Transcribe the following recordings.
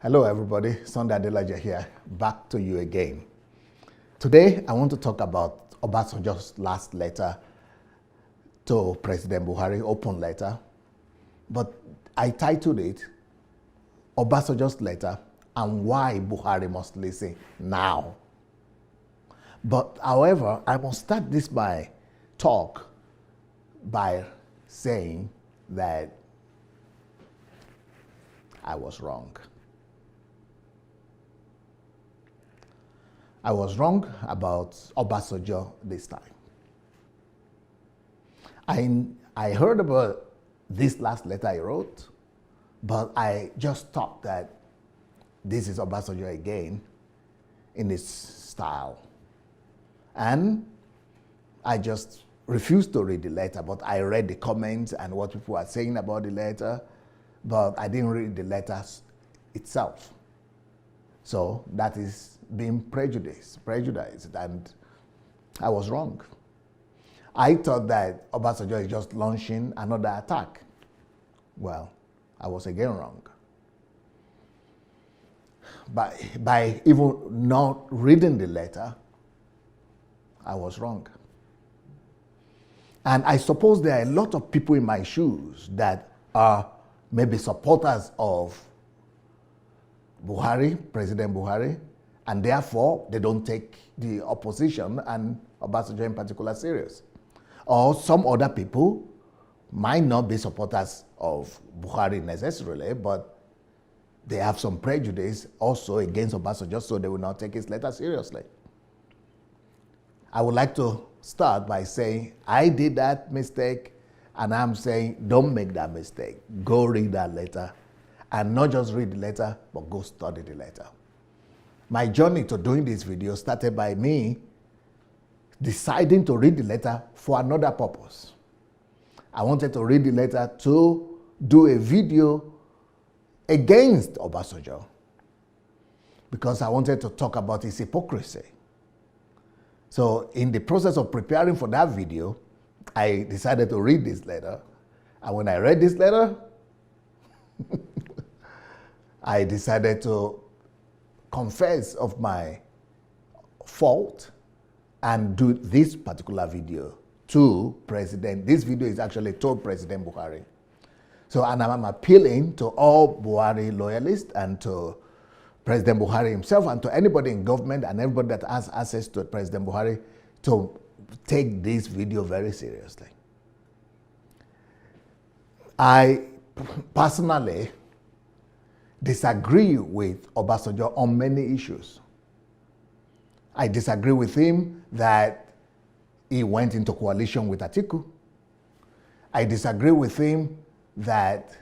Hello everybody, Sunday Adelaja here, back to you again. Today I want to talk about Obasanjo's last letter to President Buhari, open letter, but I titled it Obasanjo's letter and why Buhari must listen now. But however, I must start this by talk by saying that I was wrong. I was wrong about Obasanjo this time. I heard about this last letter I wrote, but I just thought that this is Obasanjo again in his style. And I just refused to read the letter, but I read the comments and what people are saying about the letter, but I didn't read the letter itself. So that is being prejudiced, and I was wrong. I thought that Obasanjo is just launching another attack. Well, I was again wrong. By even not reading the letter, I was wrong. And I suppose there are a lot of people in my shoes that are maybe supporters of Buhari, President Buhari, and therefore they don't take the opposition and Obasanjo in particular serious. Or some other people might not be supporters of Buhari necessarily, but they have some prejudice also against Obasanjo, so they will not take his letter seriously. I would like to start by saying I did that mistake, and I'm saying don't make that mistake. Go read that letter, and not just read the letter, but go study the letter. My journey to doing this video started by me deciding to read the letter for another purpose. I wanted to read the letter to do a video against Obasanjo because I wanted to talk about his hypocrisy. So in the process of preparing for that video, I decided to read this letter. And when I read this letter, I decided to confess of my fault and do this particular video to President. This video is actually to President Buhari. So, and I'm appealing to all Buhari loyalists and to President Buhari himself and to anybody in government and everybody that has access to President Buhari to take this video very seriously. I personally disagree with Obasanjo on many issues. I disagree with him that he went into coalition with Atiku. I disagree with him that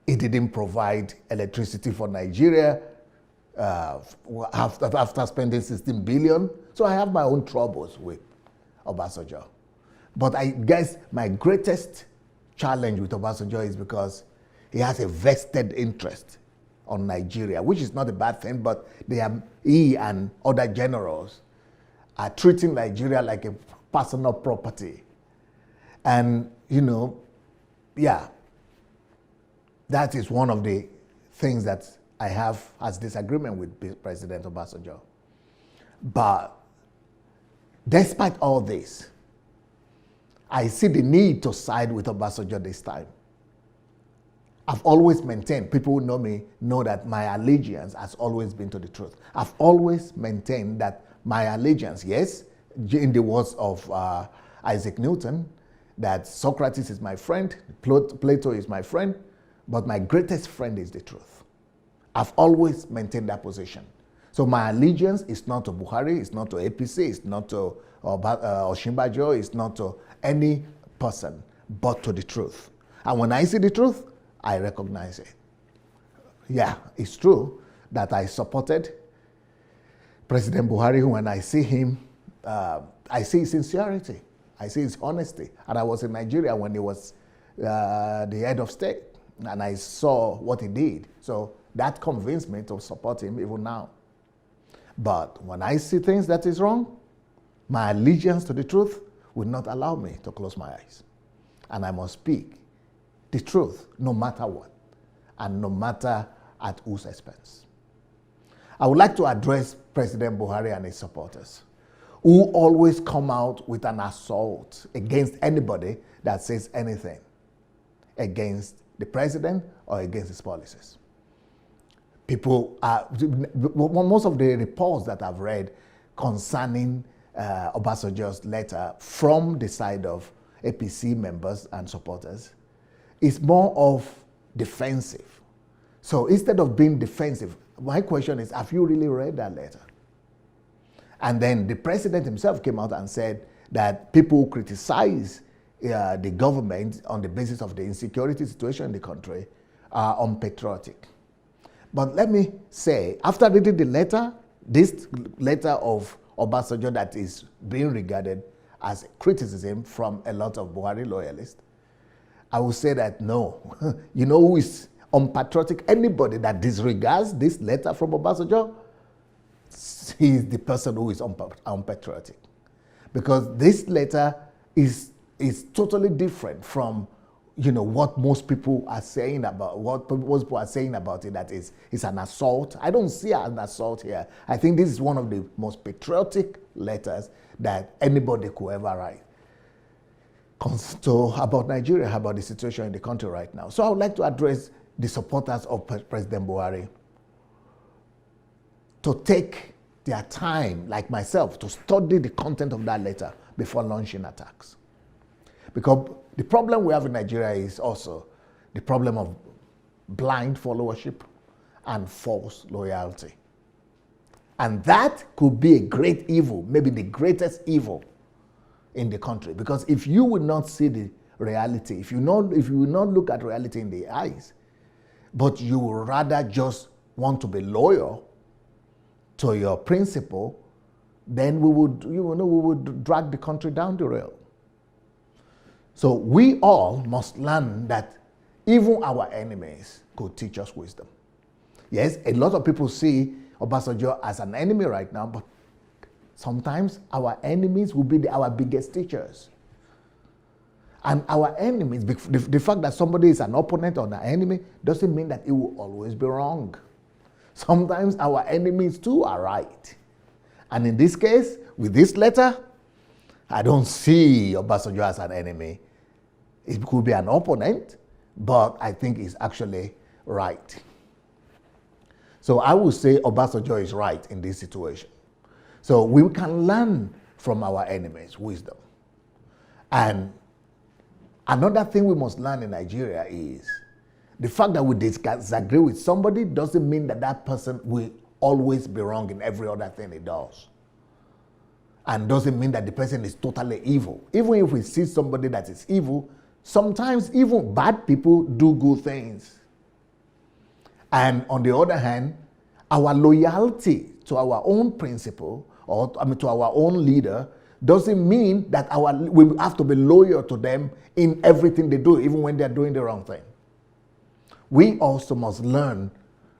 he didn't provide electricity for Nigeria after spending 16 billion. So I have my own troubles with Obasanjo. But I guess my greatest challenge with Obasanjo is because he has a vested interest on Nigeria, which is not a bad thing, but he and other generals are treating Nigeria like a personal property. And, yeah, that is one of the things that I have as disagreement with President Obasanjo. But despite all this, I see the need to side with Obasanjo this time. I've always maintained, people who know me know that my allegiance has always been to the truth. I've always maintained that my allegiance, yes, in the words of Isaac Newton, that Socrates is my friend, Plato is my friend, but my greatest friend is the truth. I've always maintained that position. So my allegiance is not to Buhari, it's not to APC, it's not to Osinbajo, it's not to any person, but to the truth. And when I see the truth, I recognize it. Yeah, it's true that I supported President Buhari. When I see him, I see his sincerity, I see his honesty. And I was in Nigeria when he was the head of state, and I saw what he did. So that convinced me to support him even now. But when I see things that is wrong, my allegiance to the truth will not allow me to close my eyes. And I must speak the truth no matter what, and no matter at whose expense? I would like to address President Buhari and his supporters, who always come out with an assault against anybody that says anything against the president or against his policies. People are, most of the reports that I've read concerning Obasanjo's letter from the side of APC members and supporters is more of defensive. So instead of being defensive, my question is, have you really read that letter? And then the president himself came out and said that people who criticize the government on the basis of the insecurity situation in the country are unpatriotic. But let me say, after reading the letter, this letter of Obasanjo that is being regarded as criticism from a lot of Buhari loyalists, I will say that no. You know who is unpatriotic? Anybody that disregards this letter from Obasanjo, he is the person who is unpatriotic. Because this letter is totally different from what most people are saying about it, that is an assault. I don't see an assault here. I think this is one of the most patriotic letters that anybody could ever write about Nigeria, about the situation in the country right now. So I would like to address the supporters of President Buhari to take their time, like myself, to study the content of that letter before launching attacks. Because the problem we have in Nigeria is also the problem of blind followership and false loyalty. And that could be a great evil, maybe the greatest evil in the country. Because if you would not see the reality, if you will not look at reality in the eyes, but you would rather just want to be loyal to your principle, then we would drag the country down the rail. So we all must learn that even our enemies could teach us wisdom. Yes, a lot of people see Obasanjo as an enemy right now, but sometimes our enemies will be our biggest teachers. And our enemies, the fact that somebody is an opponent or an enemy doesn't mean that it will always be wrong. Sometimes our enemies too are right. And in this case, with this letter, I don't see Obasanjo as an enemy. It could be an opponent, but I think he's actually right. So I would say Obasanjo is right in this situation. So we can learn from our enemies wisdom. And another thing we must learn in Nigeria is the fact that we disagree with somebody doesn't mean that that person will always be wrong in every other thing he does. And doesn't mean that the person is totally evil. Even if we see somebody that is evil, sometimes even bad people do good things. And on the other hand, our loyalty to our own principle, to our own leader, doesn't mean that we have to be loyal to them in everything they do, even when they're doing the wrong thing. We also must learn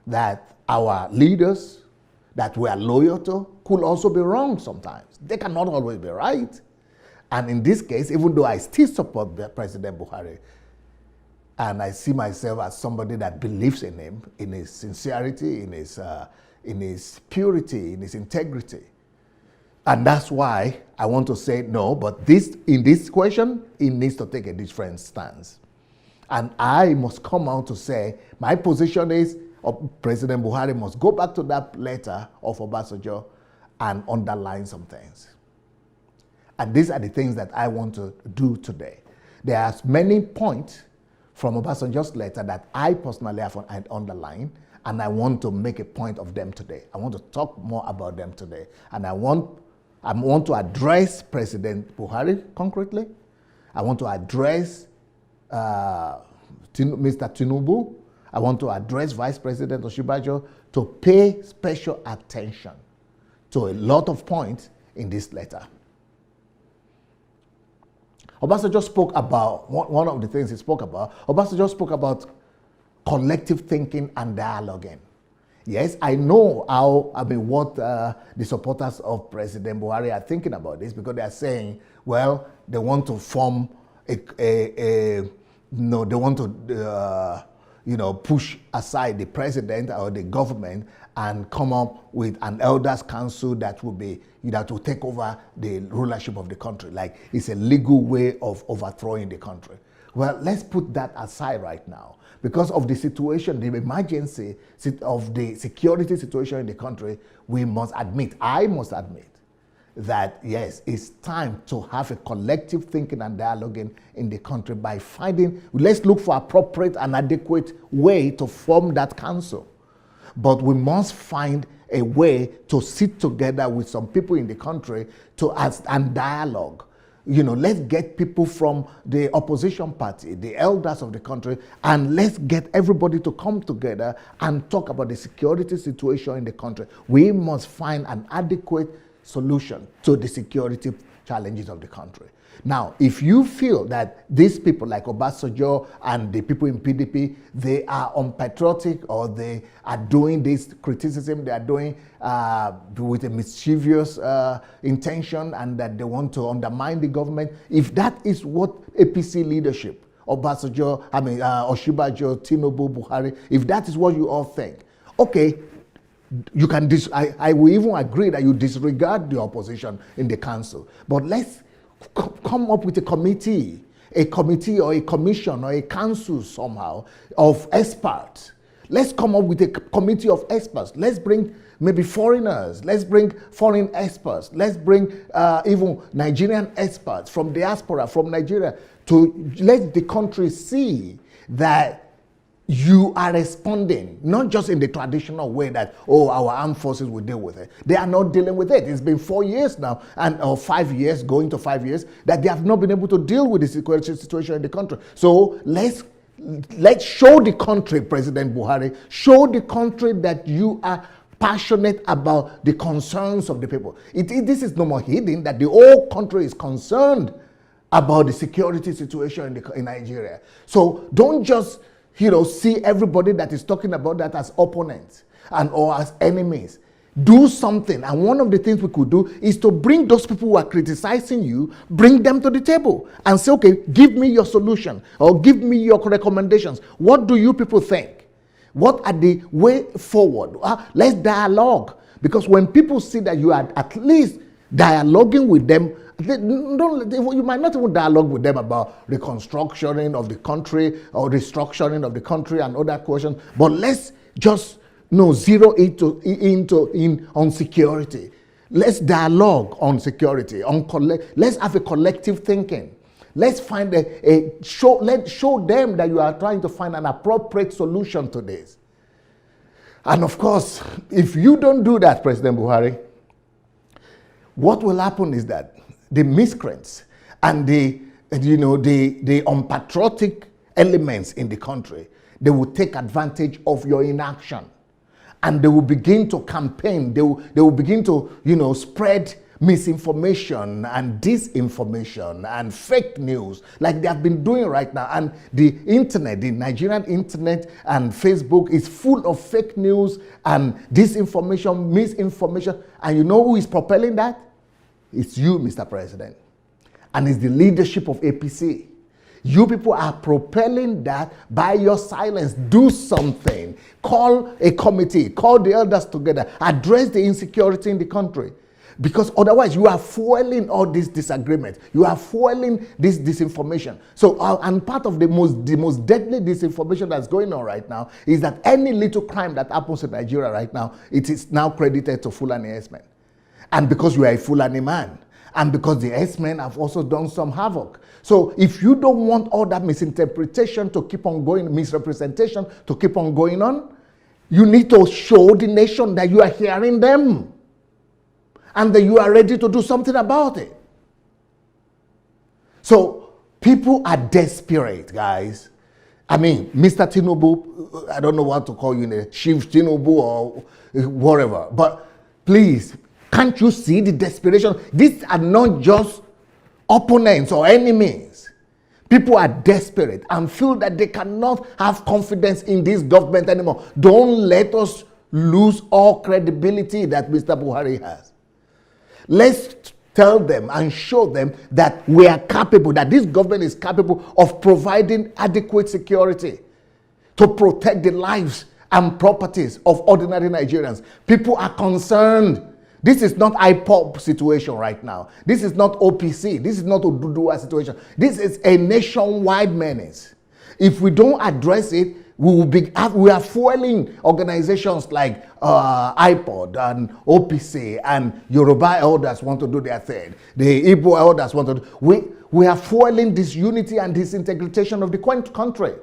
that our leaders that we are loyal to could also be wrong sometimes. They cannot always be right. And in this case, even though I still support President Buhari, and I see myself as somebody that believes in him, in his sincerity, in his purity, in his integrity. And that's why I want to say no, but in this question, he needs to take a different stance. And I must come out to say, my position is President Buhari must go back to that letter of Obasanjo and underline some things. And these are the things that I want to do today. There are many points from Obasanjo's letter that I personally have underlined, and I want to make a point of them today. I want to talk more about them today. And I want to address President Buhari concretely. I want to address Mr. Tinubu. I want to address Vice President Osinbajo to pay special attention to a lot of points in this letter. Obasanjo spoke about, one of the things he spoke about, Obasanjo spoke about collective thinking and dialoguing. Yes, I know what the supporters of President Buhari are thinking about this, because they are saying, well, they want to form they want to push aside the president or the government and come up with an elders council that will take over the rulership of the country. Like it's a legal way of overthrowing the country. Well, let's put that aside right now. Because of the situation, the emergency of the security situation in the country, I must admit, that yes, it's time to have a collective thinking and dialoguing in the country by let's look for appropriate and adequate way to form that council. But we must find a way to sit together with some people in the country and dialogue. Let's get people from the opposition party, the elders of the country, and let's get everybody to come together and talk about the security situation in the country. We must find an adequate solution to the security challenges of the country. Now, if you feel that these people like Obasanjo and the people in PDP, they are unpatriotic or they are doing this criticism, they are doing with a mischievous intention and that they want to undermine the government, if that is what APC leadership, Obasanjo, Oshibajo, Tinubu, Buhari, if that is what you all think, okay, you can I will even agree that you disregard the opposition in the council. But let's come up with a committee or a commission or a council somehow of experts. Let's come up with a committee of experts. Let's bring maybe foreigners. Let's bring foreign experts. Let's bring even Nigerian experts from diaspora, from Nigeria, to let the country see that you are responding, not just in the traditional way that, our armed forces will deal with it. They are not dealing with it. It's been 4 years now, or 5 years, going to 5 years, that they have not been able to deal with the security situation in the country. So let's show the country, President Buhari, show the country that you are passionate about the concerns of the people. This is no more hidden, that the whole country is concerned about the security situation in Nigeria. So don't just see everybody that is talking about that as opponents or as enemies. Do something. And one of the things we could do is to bring those people who are criticizing you, bring them to the table and say, okay, give me your solution or give me your recommendations. What do you people think? What are the way forward? Let's dialogue. Because when people see that you are at least dialoguing with them, you might not even dialogue with them about reconstructing of the country or restructuring of the country and other questions, but let's just zero in on security. Let's dialogue on security. Let's have a collective thinking. Let's find let's show them that you are trying to find an appropriate solution to this. And of course, if you don't do that, President Buhari, what will happen is that the miscreants and the unpatriotic elements in the country, they will take advantage of your inaction, and they will begin to campaign. They will begin to spread misinformation and disinformation and fake news like they have been doing right now. And the internet, the Nigerian internet and Facebook is full of fake news and disinformation, misinformation. And you know who is propelling that? It's you, Mr. President. And it's the leadership of APC. You people are propelling that by your silence. Do something. Call a committee. Call the elders together. Address the insecurity in the country. Because otherwise you are fueling all this disagreement. You are fueling this disinformation. So, and part of the most deadly disinformation that's going on right now is that any little crime that happens in Nigeria right now, it is now credited to Fulani herdsmen. And because you are a Fulani man, and because the herdsmen have also done some havoc. So if you don't want all that misinterpretation to keep on going, misrepresentation to keep on going on, you need to show the nation that you are hearing them and that you are ready to do something about it. So people are desperate, guys. I mean, Mr. Tinubu, I don't know what to call you, Chief Tinubu or whatever, but please, can't you see the desperation? These are not just opponents or enemies. People are desperate and feel that they cannot have confidence in this government anymore. Don't let us lose all credibility that Mr. Buhari has. Let's tell them and show them that we are capable, that this government is capable of providing adequate security. to protect the lives and properties of ordinary Nigerians. People are concerned. This is not IPOP situation right now. This is not OPC. This is not Oduduwa situation. This is a nationwide menace. If we don't address it, we are fueling organizations like IPOD and OPC and Yoruba elders want to do their thing. The Igbo elders want to do. We are fueling disunity and disintegration of the country.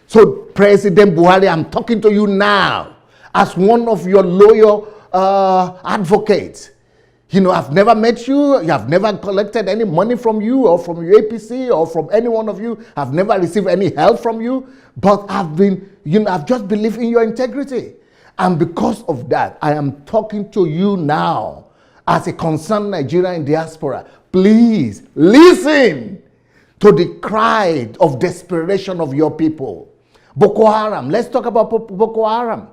So President Buhari, I'm talking to you now as one of your loyal advocates. You know, I've never met you. I've never collected any money from you or from your APC or from any one of you. I've never received any help from you. But I've just believed in your integrity. And because of that, I am talking to you now as a concerned Nigerian diaspora. Please listen to the cry of desperation of your people. Boko Haram. Let's talk about Boko Haram.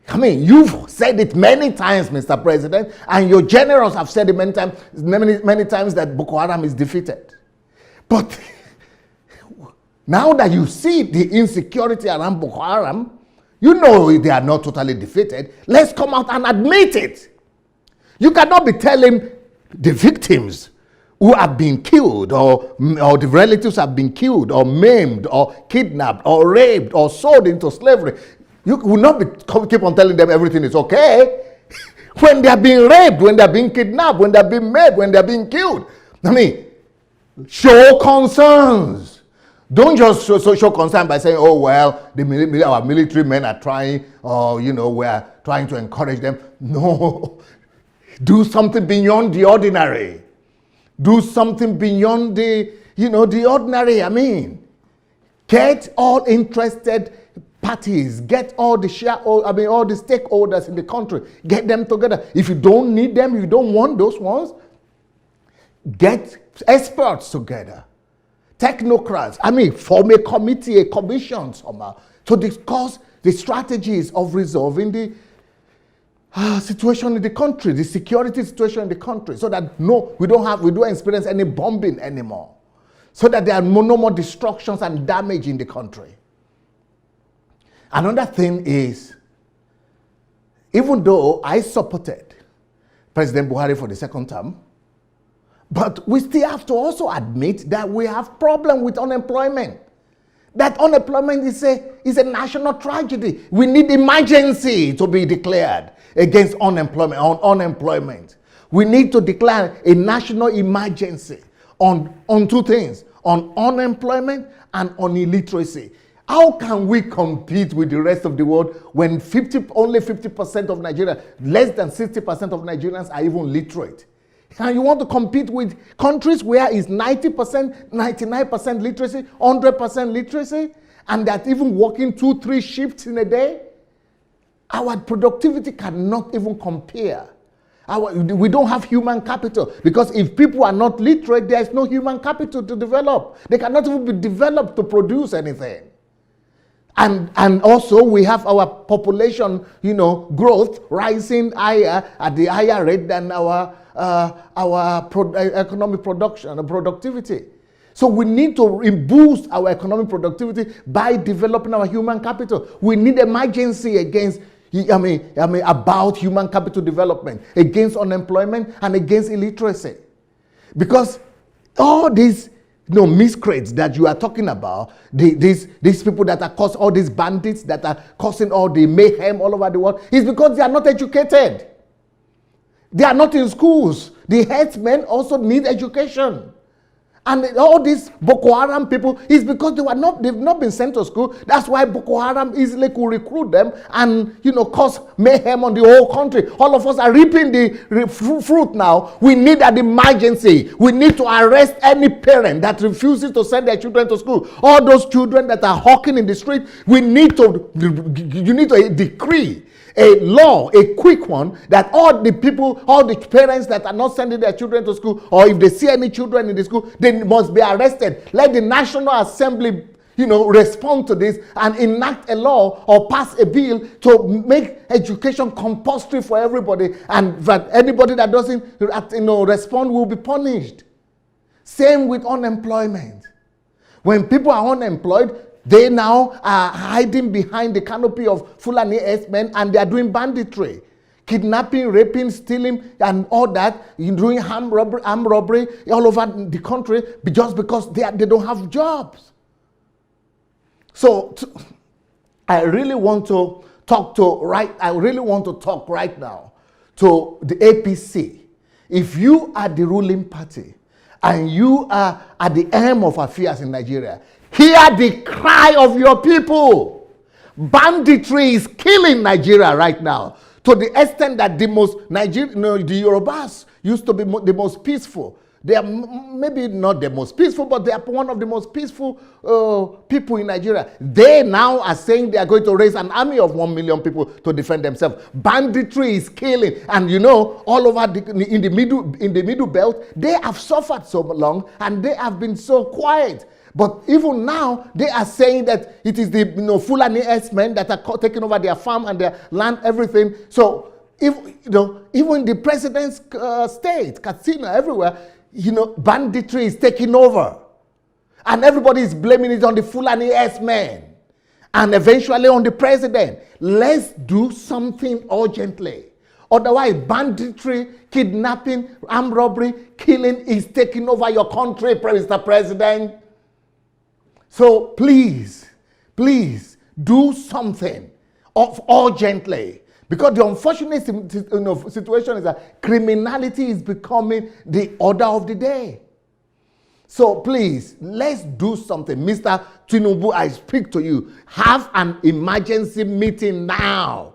I mean, you've said it many times, Mr. President, and your generals have said it many times that Boko Haram is defeated. But now that you see the insecurity around Boko Haram, you know they are not totally defeated. Let's come out and admit it. You cannot be telling the victims who have been killed or the relatives have been killed or maimed or kidnapped or raped or sold into slavery. You will not keep on telling them everything is okay. When they are being raped, when they are being kidnapped, when they are being maimed, when they are being killed. I mean, show concerns. Don't just show concern by saying, oh, well, our military men are trying, or, we are trying to encourage them. No. Do something beyond the ordinary. Do something beyond the ordinary. I mean, get all interested parties, get all the all the stakeholders in the country, get them together. If you don't need them, if you don't want those ones, get experts together, technocrats. I mean, form a committee, a commission somehow to discuss the strategies of resolving the situation in the country, the security situation in the country, so that we don't experience any bombing anymore, so that there are no more destructions and damage in the country. Another thing is, even though I supported President Buhari for the second term, but we still have to also admit that we have problem with unemployment. That unemployment is a national tragedy. We need emergency to be declared against unemployment. We need to declare a national emergency on two things, on unemployment and on illiteracy. How can we compete with the rest of the world when only 50% of Nigeria, less than 60% of Nigerians are even literate? And you want to compete with countries where it's 90%, 99% literacy, 100% literacy, and that even working 2-3 shifts in a day? Our productivity cannot even compare. We don't have human capital, because if people are not literate, there is no human capital to develop. They cannot even be developed to produce anything. And also we have our population, growth rising higher at the higher rate than our economic production and productivity. So we need to boost our economic productivity by developing our human capital. We need emergency against, about human capital development, against unemployment and against illiteracy. Because all these miscreants that you are talking about, these people that are causing all these bandits that are causing all the mayhem all over the world, is because they are not educated. They are not in schools. The headsmen also need education. And all these Boko Haram people is because they've not been sent to school. That's why Boko Haram easily could recruit them and, cause mayhem on the whole country. All of us are reaping the fruit now. We need an emergency. We need to arrest any parent that refuses to send their children to school. All those children that are hawking in the street, you need to decree a law, a quick one, that all the parents that are not sending their children to school, or if they see any children in the school, they must be arrested. Let the National Assembly, respond to this and enact a law or pass a bill to make education compulsory for everybody, and that anybody that doesn't, respond will be punished. Same with unemployment. When people are unemployed, They now are hiding behind the canopy of Fulani S-men, and they are doing banditry. Kidnapping, raping, stealing, and all that, doing armed robbery all over the country just because they don't have jobs. So I really want to talk right now to the APC. If you are the ruling party and you are at the helm of affairs in Nigeria, hear the cry of your people. Banditry is killing Nigeria right now, to the extent that the Yorubas used to be the most peaceful. They are maybe not the most peaceful, but they are one of the most peaceful people in Nigeria. They now are saying they are going to raise an army of 1 million people to defend themselves. Banditry is killing, and all over in the middle belt, they have suffered so long, and they have been so quiet. But even now, they are saying that it is the Fulani S-men that are taking over their farm and their land, everything. So, even the president's state, Katsina, everywhere, banditry is taking over. And everybody is blaming it on the Fulani S-men. And eventually on the president. Let's do something urgently. Otherwise, banditry, kidnapping, armed robbery, killing is taking over your country, Mr. President. So please do something urgently. Because the unfortunate situation is that criminality is becoming the order of the day. So please, let's do something. Mr. Tinubu, I speak to you. Have an emergency meeting now.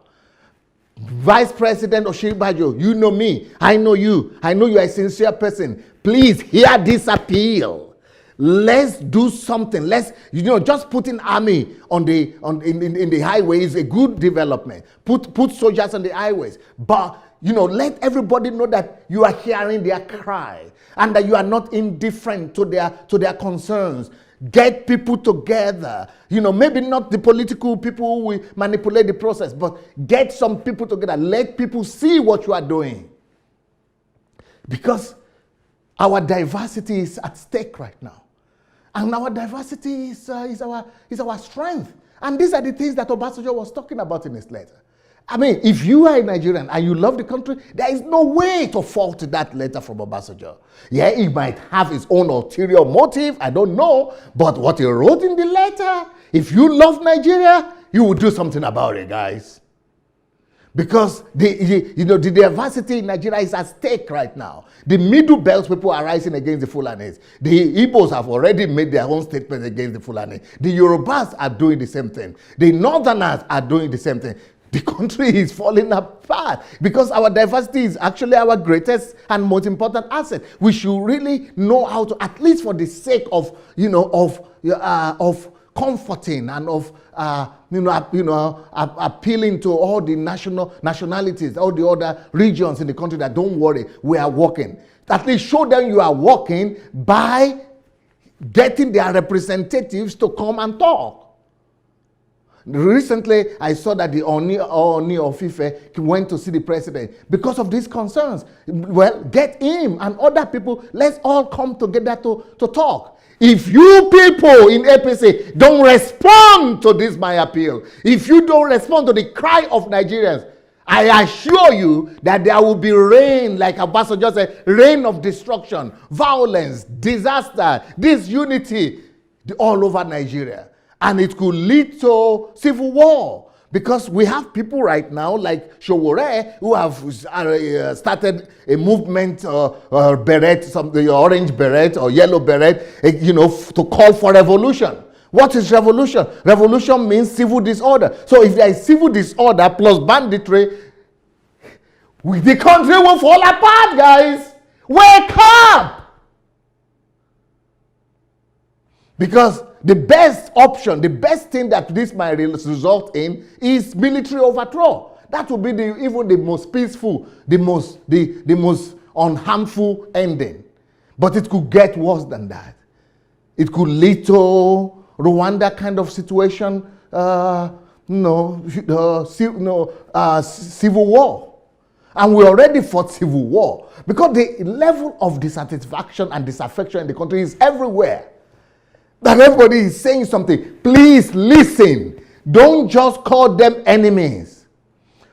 Vice President Oshibajo, you know me. I know you. I know you are a sincere person. Please hear this appeal. Let's do something. Let's, just putting army in the highway is a good development. Put soldiers on the highways. But, let everybody know that you are hearing their cry and that you are not indifferent to their concerns. Get people together. Maybe not the political people who will manipulate the process, but get some people together. Let people see what you are doing. Because our diversity is at stake right now. And our diversity is our strength. And these are the things that Obasanjo was talking about in his letter. I mean, if you are a Nigerian and you love the country, there is no way to fault that letter from Obasanjo. Yeah, he might have his own ulterior motive, I don't know. But what he wrote in the letter, if you love Nigeria, you will do something about it, guys. Because the diversity in Nigeria is at stake right now. The middle belt people are rising against the Fulanis. The Igbos have already made their own statements against the Fulani. The Yorubas are doing the same thing. The Northerners are doing the same thing. The country is falling apart because our diversity is actually our greatest and most important asset. We should really know how to, at least for the sake of comforting and of appealing to all the nationalities, all the other regions in the country that don't worry, we are working. At least show them you are working by getting their representatives to come and talk. Recently, I saw that the Oni of Ife went to see the president because of these concerns. Well, get him and other people. Let's all come together to talk. If you people in APC don't respond to this my appeal, if you don't respond to the cry of Nigerians, I assure you that there will be rain, like Obasanjo said, rain of destruction, violence, disaster, disunity all over Nigeria. And it could lead to civil war. Because we have people right now like Showore who have started a movement, beret, the orange beret or yellow beret, to call for revolution. What is revolution? Revolution means civil disorder. So if there is civil disorder plus banditry, the country will fall apart, guys. Wake up! Because the best option, the best thing that this might result in is military overthrow. That would be even the most peaceful, the most unharmful ending. But it could get worse than that. It could lead to Rwanda kind of situation, civil war. And we already fought civil war because the level of dissatisfaction and disaffection in the country is everywhere. that everybody is saying something. Please listen. Don't just call them enemies.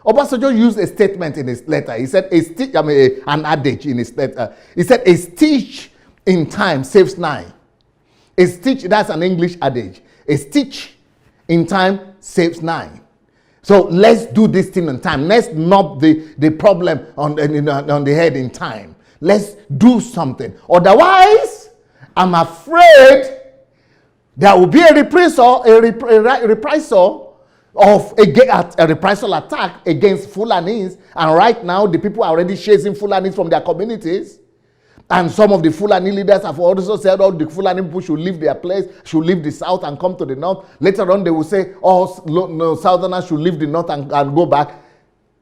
Obasanjo used a statement in his letter. He said, an adage in his letter. He said, a stitch in time saves nine. A stitch, that's an English adage. A stitch in time saves nine. So let's do this thing on time. Let's knock the problem on the head in time. Let's do something. Otherwise, I'm afraid there will be a reprisal, a reprisal attack against Fulanis. And right now, the people are already chasing Fulanis from their communities. And some of the Fulani leaders have also said, oh, the Fulani people should leave their place, should leave the south and come to the north. Later on, they will say, oh, no, southerners should leave the north and go back.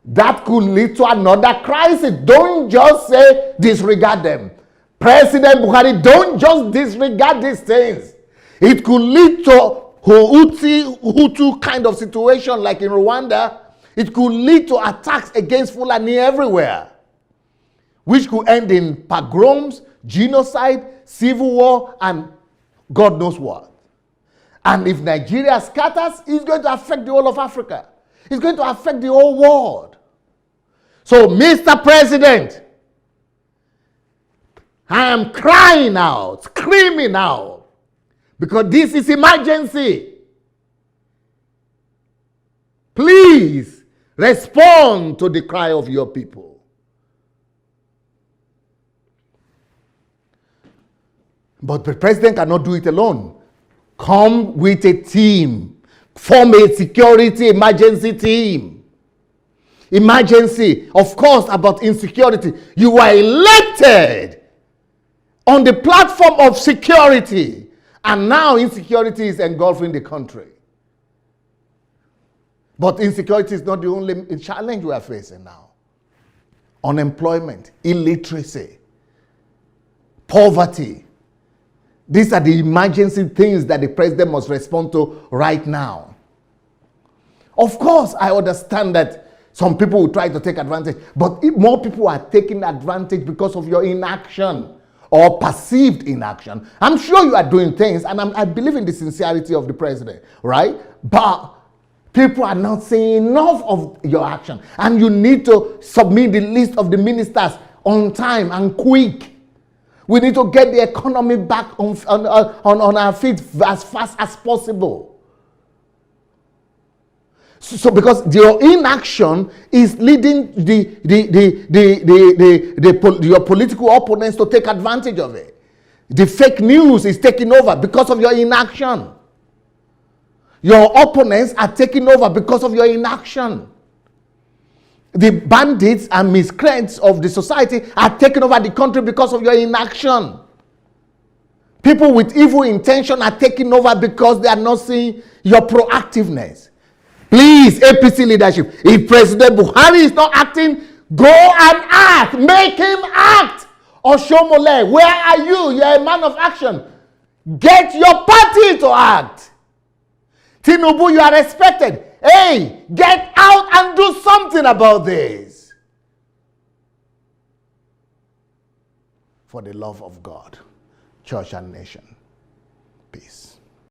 That could lead to another crisis. Don't just say disregard them. President Buhari, don't just disregard these things. It could lead to Hutu kind of situation like in Rwanda. It could lead to attacks against Fulani everywhere, which could end in pogroms, genocide, civil war, and God knows what. And if Nigeria scatters, it's going to affect the whole of Africa. It's going to affect the whole world. So, Mr. President, I am crying out, screaming out, because this is emergency. Please respond to the cry of your people. But the president cannot do it alone. Come with a team. Form a security emergency team. Emergency, of course, about insecurity. You were elected on the platform of security. And now insecurity is engulfing the country. But insecurity is not the only challenge we are facing now. Unemployment, illiteracy, poverty. These are the emergency things that the president must respond to right now. Of course, I understand that some people will try to take advantage, but more people are taking advantage because of your inaction or perceived inaction. I'm sure you are doing things, and I believe in the sincerity of the president, right? But people are not saying enough of your action, and you need to submit the list of the ministers on time and quick. We need to get the economy back on our feet as fast as possible. So because your inaction is leading your political opponents to take advantage of it. The fake news is taking over because of your inaction. Your opponents are taking over because of your inaction. The bandits and miscreants of the society are taking over the country because of your inaction. People with evil intention are taking over because they are not seeing your proactiveness. Please, APC leadership, if President Buhari is not acting, go and act. Make him act. Oshomole, where are you? You are a man of action. Get your party to act. Tinubu, you are respected. Hey, get out and do something about this. For the love of God, church and nation. Peace.